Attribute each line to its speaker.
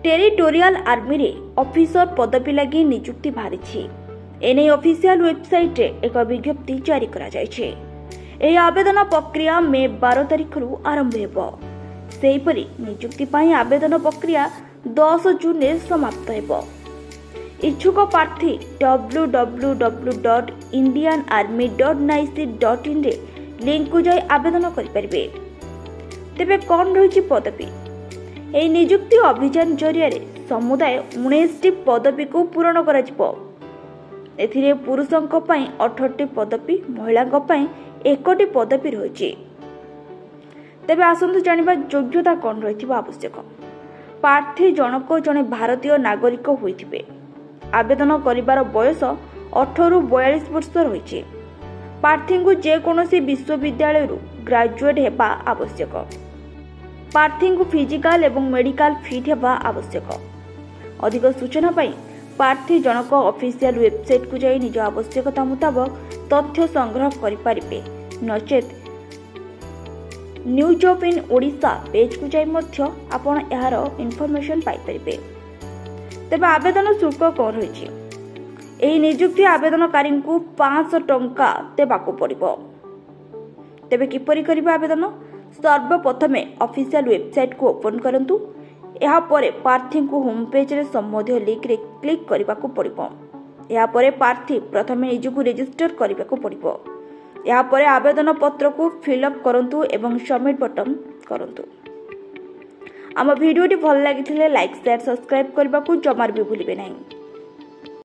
Speaker 1: Territorial army रे officer पदवी लगी नियुक्ति बाहरी एने ऑफिशियल वेबसाइट रे एक विज्ञप्ति जारी करा जायछे। एही आवेदन प्रक्रिया मे 12 तारिख रु आरंभ हेबो। सेहीपरि नियुक्ति पाई आवेदन प्रक्रिया 10 जून रे समाप्त हेबो। इच्छुक प्रार्थी www.indianarmy.nic.in रे लिंक को जाई आवेदन करि परिबे। तेबे कोन रहिछि पदवी? एही नियुक्ति अभियान जरिया रे समुदाय 19 पदवी को पूरण करा जिवो। एथिरे पुरुषों पाई 18 पदवी, महिलाओं पाई 1 पदवी रही। तेबे आसंतु जानिबा योग्यता कौन रही आवश्यक। प्रार्थी जनक जने भारतीय नागरिक होइथिबे। आवेदन करिबार बयस 18 रु 42 वर्ष रही। प्रार्थी को जेकोसी विश्वविद्यालय ग्रेजुएट हेबा आवश्यक। प्रार्थी को फिजिकल एवं मेडिकल फिट हेबा आवश्यक। अधिक सूचना पाई प्रार्थी जनक ऑफिशियल वेबसाइट को जाई निज आवश्यकता मुताबक तथ्य संग्रह करि परिबे। नचेत news of in Odisha page को जाई मध्य आपण एहार इन्फॉर्मेशन पाई परिबे। तेबे आवेदन शुल्क कोन रहिछि? एही नियुक्ति आवेदनकारी को 500 टंका देबाको पड़िबो। तेबे किपरि करिबे आवेदन? सर्वप्रथमे ऑफिशियल वेबसाइट को ओपन करंतु। या परे प्रार्थी को होम पेज रे संबंधित लिंक रे क्लिक करबा को पड़िबो। या परे प्रार्थी प्रथमे निज को रजिस्टर करबा को पड़िबो। या परे आवेदन पत्र को फिल अप करंतु एवं सबमिट बटन करंतु। आम वीडियोटी भल लागिथिले लाइक शेयर सब्सक्राइब करबा को जमार भी भूलिबे नहीं।